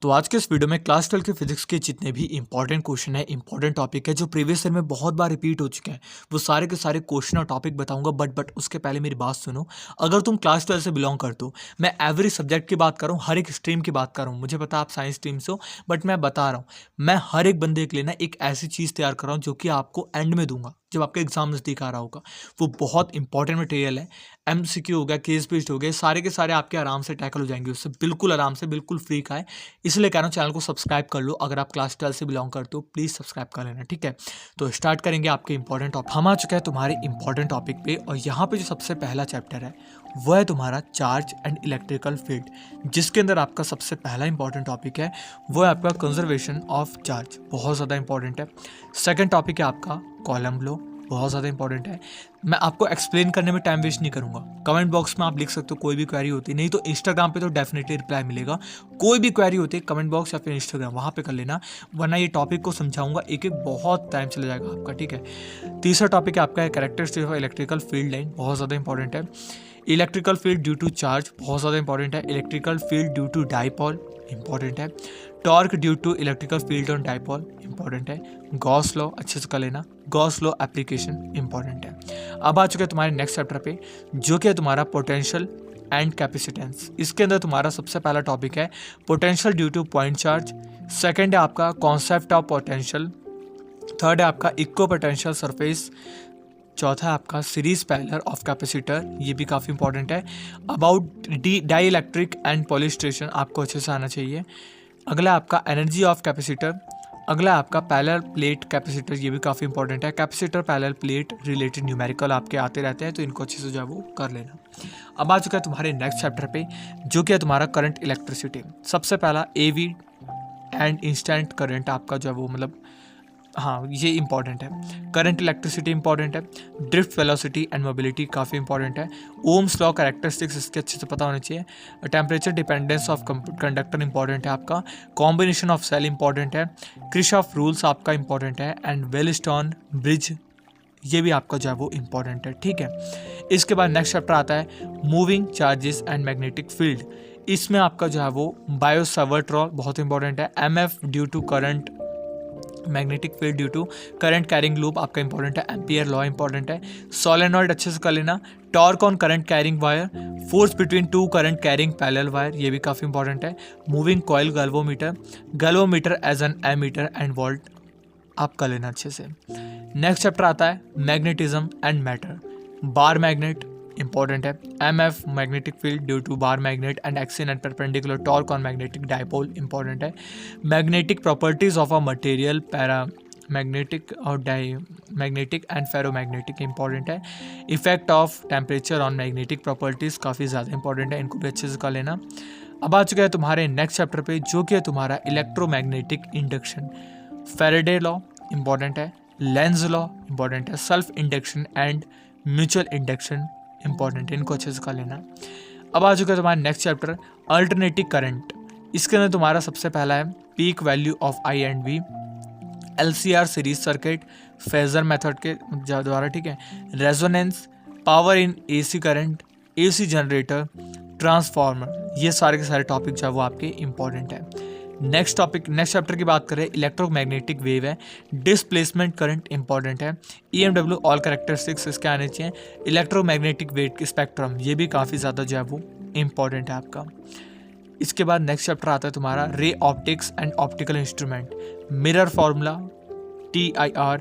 तो आज के इस वीडियो में क्लास 12 के फिजिक्स के जितने भी इंपॉर्टेंट क्वेश्चन है, इंपॉर्टेंट टॉपिक है जो प्रीवियस ईयर में बहुत बार रिपीट हो चुके हैं, वो सारे के सारे क्वेश्चन और टॉपिक बताऊंगा। बट उसके पहले मेरी बात सुनो। अगर तुम क्लास 12 से बिलोंग करते हो, मैं एवरी सब्जेक्ट की बात कर रहा हूँ, हर एक स्ट्रीम की बात कर रहा हूँ। मुझे पता आप साइंस स्ट्रीम से हो, बट मैं बता रहा हूँ, मैं हर एक बंदे के लिए ना एक ऐसी चीज़ तैयार कर रहा हूँ जो कि आपको एंड में दूंगा जब आपका एग्जाम नजदीक आ रहा होगा। वो बहुत इंपॉर्टेंट मटेरियल है। एमसीक्यू हो गया, केस बेस्ड हो गए, सारे के सारे आपके आराम से टैकल हो जाएंगे उससे, बिल्कुल आराम से, बिल्कुल फ्री का है। इसलिए कह रहा हूँ चैनल को सब्सक्राइब कर लो। अगर आप क्लास 12 से बिलोंग करते हो प्लीज़ सब्सक्राइब कर लेना, ठीक है। तो स्टार्ट करेंगे आपके इंपॉर्टेंट टॉपिक। हम आ चुके हैं तुम्हारे इंपॉर्टेंट टॉपिक पे, और यहाँ पे जो सबसे पहला चैप्टर है वो है तुम्हारा चार्ज एंड इलेक्ट्रिकल फील्ड, जिसके अंदर आपका सबसे पहला इंपॉर्टेंट टॉपिक है वो है आपका कंजर्वेशन ऑफ चार्ज, बहुत ज़्यादा इंपॉर्टेंट है। सेकेंड टॉपिक है आपका कॉलम लॉ, बहुत ज़्यादा इंपॉर्टेंट है। मैं आपको एक्सप्लेन करने में टाइम वेस्ट नहीं करूंगा। कमेंट बॉक्स में आप लिख सकते हो कोई भी क्वेरी होती, नहीं तो इंस्टाग्राम पे तो डेफिनेटली रिप्लाई मिलेगा। कोई भी क्वेरी होती है कमेंट बॉक्स या फिर इंस्टाग्राम, वहाँ पे कर लेना, वरना ये टॉपिक को समझाऊंगा एक एक, बहुत टाइम चला जाएगा आपका, ठीक है। तीसरा टॉपिक है आपका characteristics of electrical field line, बहुत ज़्यादा इंपॉर्टेंट है। Electrical field due to charge, बहुत ज़्यादा इंपॉर्टेंट है। Electrical field due to dipole, important है। Torque due to electrical field on dipole, important है। गॉस लॉ अच्छे से कर लेना, गॉस लॉ एप्लीकेशन इंपॉर्टेंट है। अब आ चुके हैं तुम्हारे नेक्स्ट चैप्टर पे, जो कि है तुम्हारा पोटेंशियल एंड कैपेसिटेंस। इसके अंदर तुम्हारा सबसे पहला टॉपिक है potential due two point charge. Second है आपका कॉन्सेप्ट ऑफ पोटेंशियल। थर्ड है आपका इक्को पोटेंशियल सरफेस। चौथा है आपका सीरीज पैरेलल ऑफ कैपेसिटर, ये भी काफ़ी इंपॉर्टेंट है। अबाउट डाई इलेक्ट्रिक एंड पॉलिस्ट्रेशन आपको अच्छे से आना चाहिए। अगला आपका एनर्जी ऑफ कैपेसिटर। अगला आपका पैरेलल प्लेट कैपेसिटर, ये भी काफ़ी इंपॉर्टेंट है। Capacitor parallel plate related numerical आपके आते रहते हैं, तो इनको अच्छे से जो है वो कर लेना। अब आ चुका है तुम्हारे नेक्स्ट चैप्टर पे, जो कि है तुम्हारा करंट इलेक्ट्रिसिटी। सबसे पहला एवी एंड इंस्टेंट करंट आपका जो है वो, मतलब हाँ ये इंपॉर्टेंट है। करंट इलेक्ट्रिसिटी इंपॉर्टेंट है। ड्रिफ्ट वेलोसिटी एंड मोबिलिटी काफ़ी इंपॉर्टेंट है। ओम्स लॉ कैरेक्टरिस्टिक्स इसके अच्छे से पता होने चाहिए। Temperature dependence of conductor important है आपका। कॉम्बिनेशन ऑफ सेल इंपॉर्टेंट है। क्रिशॉफ रूल्स आपका इंपॉर्टेंट है। एंड वेलस्टोन ब्रिज, ये भी आपका जो है वो इंपॉर्टेंट है, ठीक है। इसके बाद नेक्स्ट चैप्टर आता है moving charges and magnetic field. इसमें आपका जो है वो बायो सावर्ट लॉ बहुत इंपॉर्टेंट है। MF due to current, magnetic field due to current carrying loop आपका इंपॉर्टेंट है। एम्पियर लॉ इंपॉर्टेंट है। सोलेनॉइड अच्छे से कर लेना। Torque on current carrying wire, force between two current carrying parallel wire, ये भी काफ़ी इंपॉर्टेंट है। Moving coil galvanometer, galvanometer as an ammeter and volt आप कर लेना अच्छे से। नेक्स्ट चैप्टर आता है magnetism and matter. Bar magnet important है। MF magnetic field due to bar magnet and axial and perpendicular torque on magnetic dipole important है। Magnetic properties of a material, paramagnetic और diamagnetic and ferromagnetic important है। Effect of temperature on magnetic properties काफ़ी ज़्यादा important है, इनको भी अच्छे से कर लेना। अब आ चुका है तुम्हारे नेक्स्ट चैप्टर पे, जो कि है तुम्हारा electromagnetic induction. Faraday law important है। लेंज लॉ इंपॉर्टेंट है। Self induction and mutual induction important है, इनको अच्छे से कर लेना। अब आ चुका है तुम्हारा नेक्स्ट चैप्टर अल्टरनेटिव करंट। इसके अंदर तुम्हारा सबसे पहला है peak value of I and V, LCR series circuit, phasor method के द्वारा, ठीक है। Resonance, power in AC current, AC generator, transformer, ये सारे के सारे टॉपिक जो है वो आपके इंपॉर्टेंट है। नेक्स्ट टॉपिक, नेक्स्ट चैप्टर की बात करें, इलेक्ट्रोमैग्नेटिक वेव है। डिस्प्लेसमेंट करंट इंपॉर्टेंट है। ईएमडब्ल्यू ऑल कैरेक्टरिस्टिक्स इसके आने चाहिए। इलेक्ट्रोमैग्नेटिक वेव स्पेक्ट्रम, ये भी काफ़ी ज़्यादा जो है वो इंपॉर्टेंट है आपका। इसके बाद नेक्स्ट चैप्टर आता है तुम्हारा ray optics and optical instrument. Mirror formula, TIR,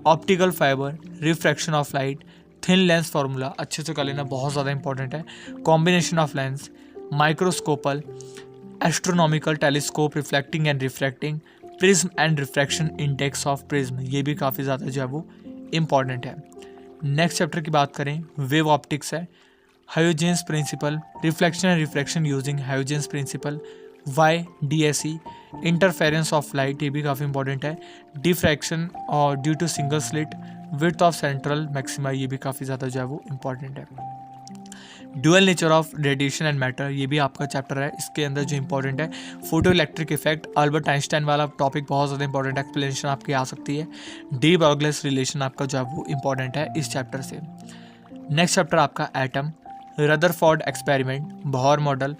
optical fibre, refraction of light, thin lens formula अच्छे से कर लेना, बहुत ज़्यादा इंपॉर्टेंट है। Combination of lens, microscope, astronomical telescope, reflecting and refracting, prism and refraction index of prism, ये भी काफ़ी ज़्यादा जो है वो इंपॉर्टेंट है। नेक्स्ट चैप्टर की बात करें, वेव ऑप्टिक्स है। Huygens principle, reflection and refraction using Huygens principle, YDSE, interference of light, ये भी काफ़ी इंपॉर्टेंट है। डिफ्रैक्शन और due to single slit, width of central maxima, ये भी काफ़ी ज़्यादा जो है वो इंपॉर्टेंट है। Dual nature of radiation and matter, ये भी आपका चैप्टर है। इसके अंदर जो इंपॉर्टेंट है photo electric effect, Albert Einstein वाला टॉपिक बहुत ज़्यादा इंपॉर्टेंट एक्सप्लेनेशन आपकी आ सकती है। डी ब्रॉगलीस रिलेशन आपका जो है वो इंपॉर्टेंट है इस चैप्टर से। नेक्स्ट चैप्टर आपका atom, Rutherford experiment, Bohr model,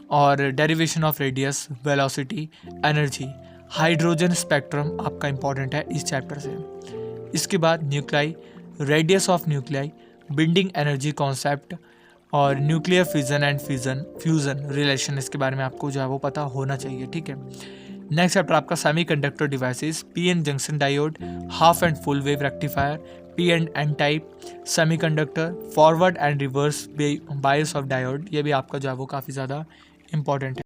और derivation of radius, velocity, energy, hydrogen spectrum आपका इंपॉर्टेंट है इस चैप्टर से। इसके बाद nuclei, radius of nuclei, binding energy concept और nuclear fission and fusion relation, इसके बारे में आपको जो है वो पता होना चाहिए, ठीक है। नेक्स्ट चैप्टर आपका semiconductor devices, PN junction diode, half and full wave rectifier, P and N type semiconductor, forward and reverse bias of diode, ये भी आपका जो है वो काफ़ी ज़्यादा इंपॉर्टेंट है।